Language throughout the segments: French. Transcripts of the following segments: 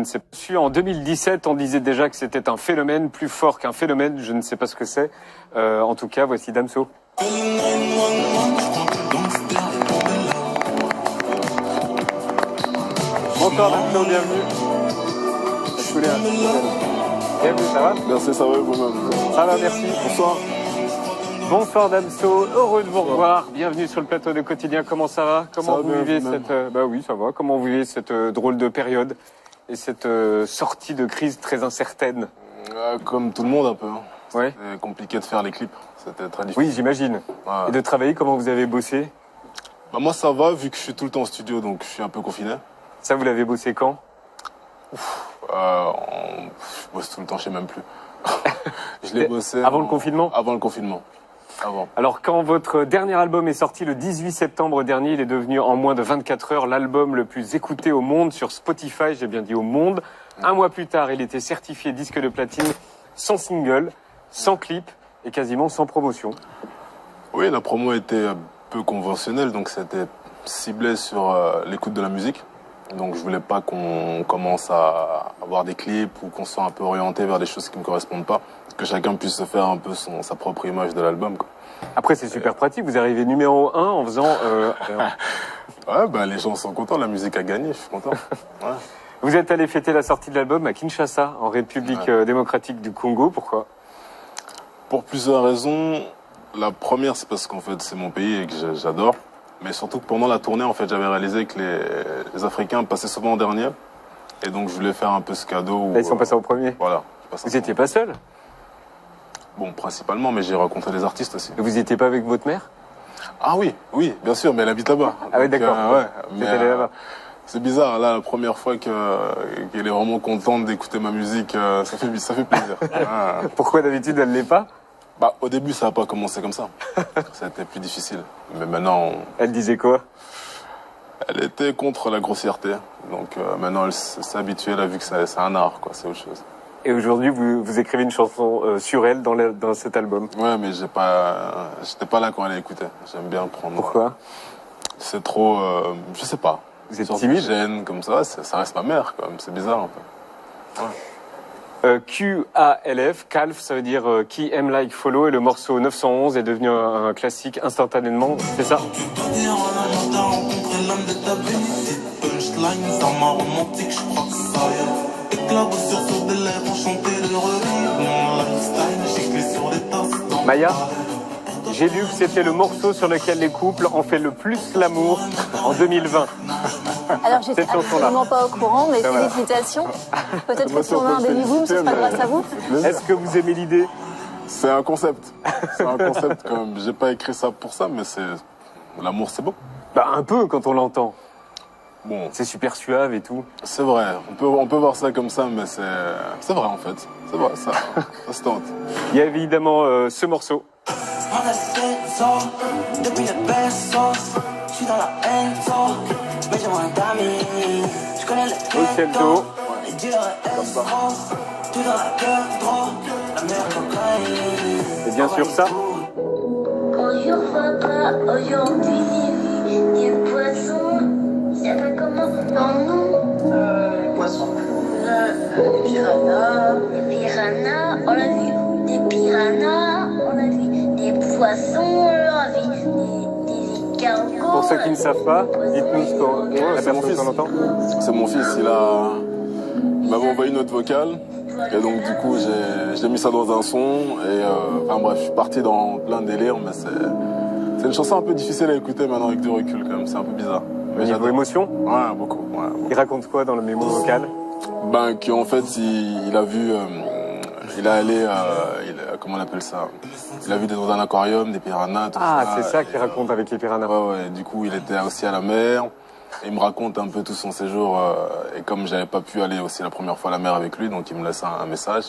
ne sais pas. En 2017, on disait déjà que c'était un phénomène, plus fort qu'un phénomène, je ne sais pas ce que c'est. En tout cas, voici Damso. Bonsoir Damso, bienvenue. Bienvenue, ça va? Merci, ça va vous-même? Ça va, merci. Bonsoir. Bonsoir Damso, heureux de vous revoir. Bienvenue sur le plateau de Quotidien. Comment ça va? Comment vous vivez cette bah oui, ça va. Comment vous vivez cette drôle de période et cette sortie de crise très incertaine? Comme tout le monde un peu. Hein. Ouais. C'était compliqué de faire les clips. C'était très difficile. Oui, j'imagine. Ouais. Et de travailler, comment vous avez bossé? Bah moi ça va vu que je suis tout le temps au studio, donc je suis un peu confiné. Ça, vous l'avez bossé quand? Je bosse tout le temps, je sais même plus. Je l'ai bossé avant le confinement? Avant le confinement. Avant. Alors, quand votre dernier album est sorti le 18 septembre dernier, il est devenu en moins de 24 heures l'album le plus écouté au monde sur Spotify, j'ai bien dit au monde. Un mois plus tard, il était certifié disque de platine, sans single, sans clip et quasiment sans promotion. Oui, la promo était un peu conventionnelle, donc c'était ciblé sur l'écoute de la musique. Donc je voulais pas qu'on commence à avoir des clips ou qu'on soit un peu orienté vers des choses qui me correspondent pas. Que chacun puisse se faire un peu sa propre image de l'album. Après, c'est super pratique. Vous arrivez numéro 1 en faisant... Ouais, bah les gens sont contents. La musique a gagné, je suis content. Ouais. Vous êtes allé fêter la sortie de l'album à Kinshasa, en République démocratique du Congo. Pourquoi? Pour plusieurs raisons. La première, c'est parce qu'en fait, c'est mon pays et que j'adore. Mais surtout que pendant la tournée, en fait, j'avais réalisé que les Africains passaient souvent en dernier. Et donc, je voulais faire un peu ce cadeau. Là, ils sont passés au premier. Voilà. Vous n'étiez pas seul? Bon, principalement, mais j'ai rencontré des artistes aussi. Et vous n'étiez pas avec votre mère? Ah oui, oui, bien sûr, mais elle habite là-bas. Ah oui, d'accord. Ouais, mais là-bas. c'est bizarre, là, la première fois qu'elle est vraiment contente d'écouter ma musique, ça fait plaisir. Ah. Pourquoi d'habitude elle l'est pas? Bah, au début, ça n'a pas commencé comme ça. Ça a été plus difficile. Mais maintenant... Elle disait quoi? Elle était contre la grossièreté. Donc maintenant, elle s'est habituée, elle a vu que c'est un art, quoi, c'est autre chose. Et aujourd'hui, vous écrivez une chanson sur elle dans cet album. Ouais, mais j'étais pas là quand elle a écouté. J'aime bien prendre... Pourquoi? C'est trop... je sais pas. Vous êtes timide? Gêne comme ça reste ma mère, quand même. C'est bizarre, un peu. Ouais. QALF, CALF, ça veut dire qui aime, like, follow, et le morceau 911 est devenu un classique instantanément, c'est ça? Maya, j'ai lu que c'était le morceau sur lequel les couples ont fait le plus l'amour en 2020. Alors j'étais absolument pas au courant, mais félicitations. Peut-être que si on a un baby-boom, ce sera grâce à vous. Est-ce que vous aimez l'idée? C'est un concept. C'est un concept quand même. J'ai pas écrit ça pour ça, mais l'amour c'est beau. Bah un peu quand on l'entend. Bon. C'est super suave et tout. C'est vrai. On peut voir ça comme ça, mais c'est vrai en fait. C'est vrai, ça se tente. Il y a évidemment ce morceau. Depuis le berceau, je suis dans la haine, mais j'ai moins d'amis. Je connais le Celto. les dealers tout dans la gueule, trop, la meilleure cocaïne. Et bien sûr ça. Bonjour papa, aujourd'hui j'ai vu des poissons. Ils s'appellent comment leur nom? Les poissons. Les piranhas. Des piranhas, on a vu des piranhas, on a vu des poissons, on a vu des escargots. Pour ceux qui ne savent pas, dites-nous ce qu'on c'est mon fils. C'est mon fils, il m'avait envoyé une note vocale. Et donc du coup j'ai mis ça dans un son et enfin bref, je suis parti dans plein de délires, mais c'est une chanson un peu difficile à écouter maintenant avec du recul quand même, c'est un peu bizarre. Mais Niveau émotion? Ouais, beaucoup. Ouais, beaucoup. Il raconte quoi dans le mémo vocal? Ben qu'en fait il a vu, il est allé, comment on appelle ça? Il a vu dans un aquarium des piranhas, tout ça. Ah, c'est ça qu'il raconte avec les piranhas. Ouais, du coup il était aussi à la mer. Et il me raconte un peu tout son séjour et comme j'avais pas pu aller aussi la première fois à la mer avec lui, donc il me laisse un message.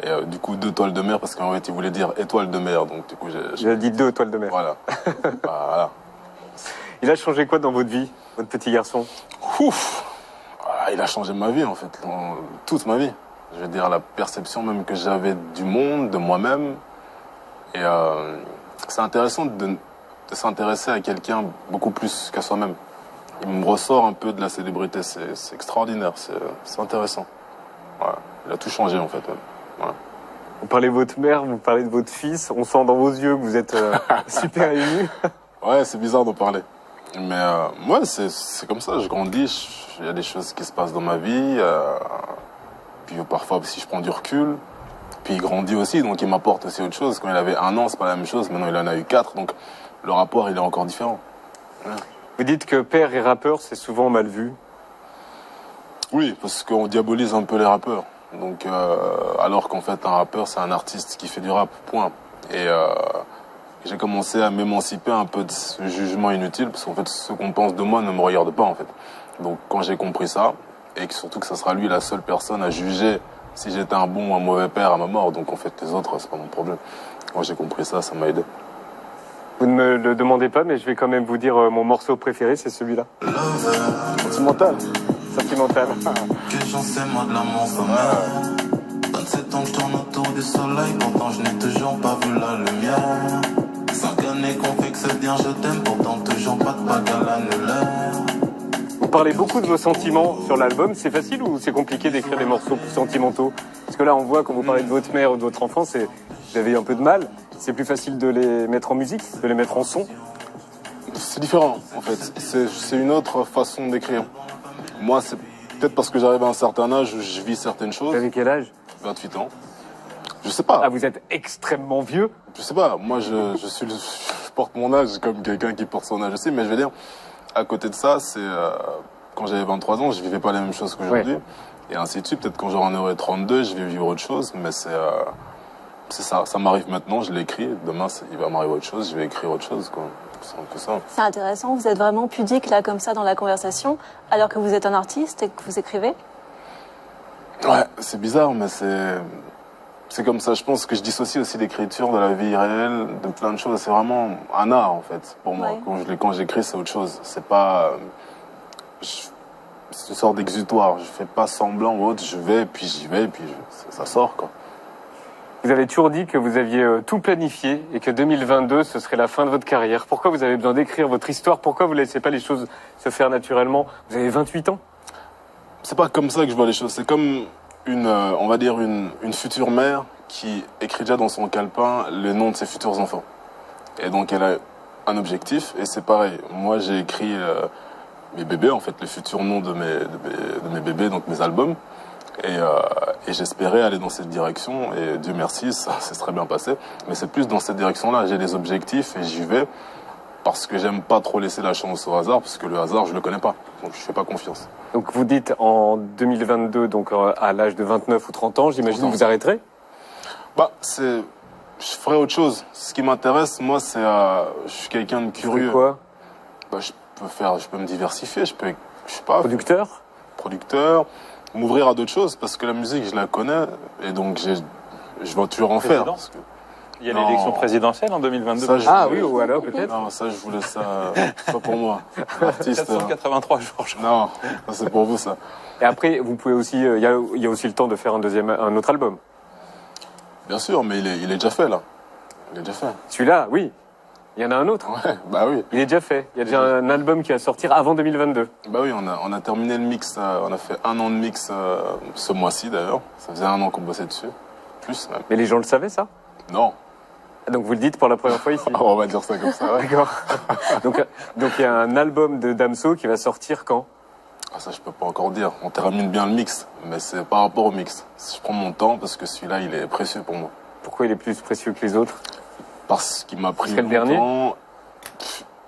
Et du coup 2 toiles de mer parce qu'en fait il voulait dire étoile de mer, donc du coup j'ai dit 2 toiles de mer. Voilà. Voilà. Il a changé quoi dans votre vie, votre petit garçon? Ouf. Il a changé ma vie en fait, toute ma vie. Je veux dire la perception même que j'avais du monde, de moi-même. Et c'est intéressant de s'intéresser à quelqu'un beaucoup plus qu'à soi-même. il me ressort un peu de la célébrité. C'est extraordinaire, c'est intéressant. Ouais. Il a tout changé en fait. Ouais. Vous parlez de votre mère, vous parlez de votre fils. On sent dans vos yeux que vous êtes super ému. Ouais, c'est bizarre d'en parler. Mais ouais, c'est comme ça, je grandis, il y a des choses qui se passent dans ma vie. Puis parfois, si je prends du recul, puis il grandit aussi, donc il m'apporte aussi autre chose. Quand il avait 1 an, c'est pas la même chose, maintenant il en a eu 4, donc le rapport, il est encore différent. Ouais. Vous dites que père et rappeur, c'est souvent mal vu. Oui, parce qu'on diabolise un peu les rappeurs. Donc, alors qu'en fait, un rappeur, c'est un artiste qui fait du rap, point. Et j'ai commencé à m'émanciper un peu de ce jugement inutile, parce qu'en fait, ce qu'on pense de moi ne me regarde pas, en fait. Donc, quand j'ai compris ça, et que surtout que ça sera lui la seule personne à juger si j'étais un bon ou un mauvais père à ma mort, donc en fait, les autres, c'est pas mon problème. Quand j'ai compris ça, ça m'a aidé. Vous ne me le demandez pas, mais je vais quand même vous dire mon morceau préféré, c'est celui-là. Sentimental. Sentimental. Que j'en sais, moi de l'amour sommaire. 27 ans que je tourne autour du soleil, pourtant je n'ai toujours pas vu la lumière. 5 années qu'on fait que se dire je t'aime, pourtant toujours pas de bague à l'annulaire. Vous parlez beaucoup de vos sentiments sur l'album. C'est facile ou c'est compliqué d'écrire des morceaux plus sentimentaux? Parce que là, on voit quand vous parlez de votre mère ou de votre enfant, vous avez un peu de mal. C'est plus facile de les mettre en musique, de les mettre en son? C'est différent, en fait. C'est une autre façon d'écrire. Moi, c'est peut-être parce que j'arrive à un certain âge où je vis certaines choses. Vous avez quel âge? 28 ans. Je sais pas. Ah, vous êtes extrêmement vieux? Je sais pas. Moi, je porte mon âge comme quelqu'un qui porte son âge aussi. Mais je veux dire, à côté de ça, c'est quand j'avais 23 ans, je vivais pas les mêmes choses qu'aujourd'hui. Ouais. Et ainsi de suite. Peut-être quand j'en aurai 32, je vais vivre autre chose. Mais c'est ça. Ça m'arrive maintenant, je l'écris. Demain, il va m'arriver autre chose, je vais écrire autre chose, quoi. C'est un peu ça. C'est intéressant, vous êtes vraiment pudique là comme ça dans la conversation, alors que vous êtes un artiste et que vous écrivez. Ouais, c'est bizarre, mais c'est comme ça. Je pense que je dissocie aussi l'écriture de la vie réelle, de plein de choses. C'est vraiment un art, en fait, pour moi. Ouais. Quand j'écris, c'est autre chose. C'est pas... C'est une sorte d'exutoire. Je fais pas semblant ou autre. Je vais, puis j'y vais, puis ça sort, quoi. Vous avez toujours dit que vous aviez tout planifié et que 2022, ce serait la fin de votre carrière. Pourquoi vous avez besoin d'écrire votre histoire? Pourquoi vous ne laissez pas les choses se faire naturellement? Vous avez 28 ans. C'est pas comme ça que je vois les choses. C'est comme on va dire une future mère qui écrit déjà dans son calepin les noms de ses futurs enfants. Et donc elle a un objectif et c'est pareil. Moi j'ai écrit mes bébés, en fait, les futurs noms de mes bébés, donc mes albums. Et j'espérais aller dans cette direction et Dieu merci, ça s'est très bien passé. Mais c'est plus dans cette direction-là, j'ai des objectifs et j'y vais parce que j'aime pas trop laisser la chance au hasard, parce que le hasard je le connais pas, donc je fais pas confiance. Donc vous dites en 2022, donc à l'âge de 29 ou 30 ans, j'imagine que vous arrêterez? Bah je ferai autre chose. Ce qui m'intéresse, moi, c'est je suis quelqu'un de curieux. C'est quoi? Bah je peux me diversifier, je sais pas. Producteur. M'ouvrir à d'autres choses, parce que la musique, je la connais, et donc je vais toujours en faire. Parce que... Il y a l'élection présidentielle en 2022. Ça, oui, ou alors peut-être. Non, ça, je voulais ça, pas pour moi. Artiste. 483 jours. Non, ça c'est pour vous, ça. Et après, vous pouvez aussi, il y a aussi le temps de faire un autre album. Bien sûr, mais il est déjà fait, là. Il est déjà fait. Celui-là, oui. Il y en a un autre. Ouais, bah oui. Il est déjà fait. Il y a déjà un album qui va sortir avant 2022. Bah oui, on a terminé le mix. On a fait 1 an de mix ce mois-ci d'ailleurs. Ça faisait 1 an qu'on bossait dessus. Plus même. Mais les gens le savaient, ça? Non. Donc vous le dites pour la première fois ici? On va dire ça comme ça, ouais. D'accord. donc il y a un album de Damso qui va sortir quand? Ah, ça, je peux pas encore dire. On termine bien le mix, mais c'est par rapport au mix. Je prends mon temps parce que celui-là, il est précieux pour moi. Pourquoi il est plus précieux que les autres? Parce qu'il m'a pris longtemps. Le dernier?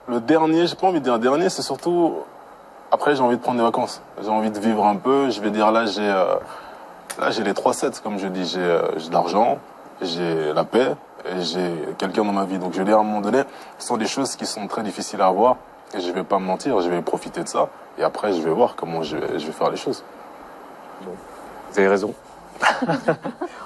Le dernier, j'ai pas envie de dire dernier, c'est surtout... Après, j'ai envie de prendre des vacances. J'ai envie de vivre un peu. Je vais dire, là, j'ai les 3 sets, comme je dis. J'ai de l'argent, j'ai la paix et j'ai quelqu'un dans ma vie. Donc, je vais dire, à un moment donné, ce sont des choses qui sont très difficiles à avoir. Et je vais pas me mentir, je vais profiter de ça. Et après, je vais voir comment je vais faire les choses. Bon. Vous avez raison.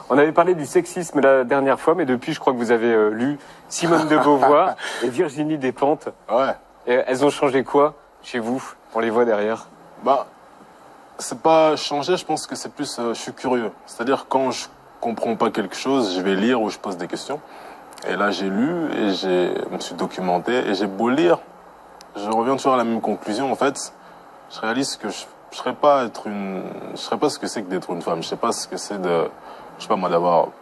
On avait parlé du sexisme la dernière fois, mais depuis, je crois que vous avez lu Simone de Beauvoir et Virginie Despentes. Ouais. Et elles ont changé quoi chez vous? On les voit derrière. Bah, c'est pas changer, je pense que c'est plus, je suis curieux. C'est-à-dire, quand je comprends pas quelque chose, je vais lire ou je pose des questions. Et là, j'ai lu et je me suis documenté et j'ai beau lire, je reviens toujours à la même conclusion, en fait. je réalise que je serais pas ce que c'est que d'être une femme. Je sais pas ce que c'est je sais pas moi,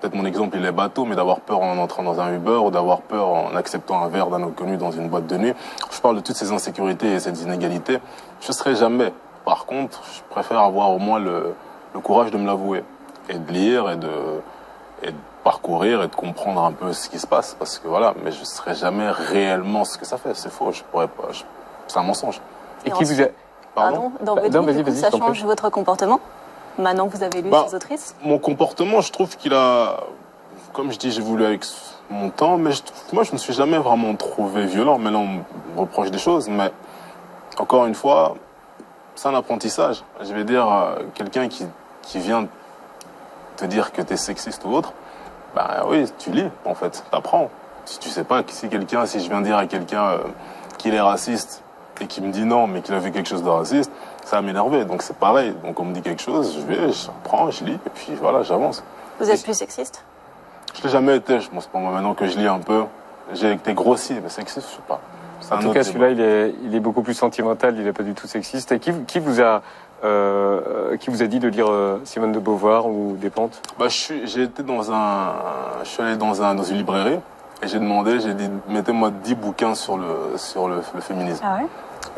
peut-être mon exemple il est bateau, mais d'avoir peur en entrant dans un Uber ou d'avoir peur en acceptant un verre d'un inconnu dans une boîte de nuit. Je parle de toutes ces insécurités et ces inégalités. Je serai jamais. Par contre, je préfère avoir au moins le courage de me l'avouer et de lire et de parcourir et de comprendre un peu ce qui se passe, parce que voilà, mais je serai jamais réellement ce que ça fait. C'est faux, je pourrais pas. C'est un mensonge. Et qui vous a... Pardon dans votre livre, du coup, ça change votre comportement? Maintenant que vous avez lu ces autrices? Mon comportement, je trouve qu'il a, comme je dis, j'ai voulu avec mon temps, mais moi, je ne me suis jamais vraiment trouvé violent. Maintenant, on me reproche des choses, mais encore une fois, c'est un apprentissage. Je vais dire, quelqu'un qui vient te dire que tu es sexiste ou autre, ben oui, tu lis, en fait, t'apprends. Si tu sais pas, si je viens dire à quelqu'un qu'il est raciste et qu'il me dit non, mais qu'il a fait quelque chose de raciste, ça va m'énerver. Donc c'est pareil. Donc on me dit quelque chose, j'apprends, je lis, et puis voilà, j'avance. Vous êtes plus sexiste? Je l'ai jamais été, je pense pas. Moi, maintenant que je lis un peu, j'ai été grossi, mais sexiste, je sais pas. En tout cas, celui-là, il est beaucoup plus sentimental, il n'est pas du tout sexiste. Et qui vous a dit de lire Simone de Beauvoir ou Despentes? Je suis allé dans une librairie et j'ai dit mettez-moi 10 bouquins sur le féminisme. Ah ouais?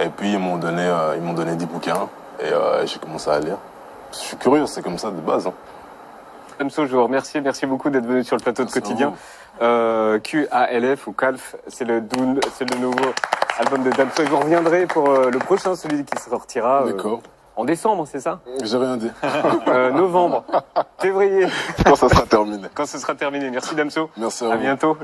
Et puis ils m'ont donné 10 bouquins et j'ai commencé à lire. Je suis curieux, c'est comme ça de base. Hein. Damso, je vous remercie. Merci beaucoup d'être venu sur le plateau de Quotidien. QALF ou CALF, c'est le nouveau album de Damso. Et vous reviendrez pour le prochain, celui qui sortira en décembre, c'est ça? J'ai rien dit. Novembre, février. Quand ça sera terminé. Quand ce sera terminé. Merci Damso. Merci à vous. À bientôt.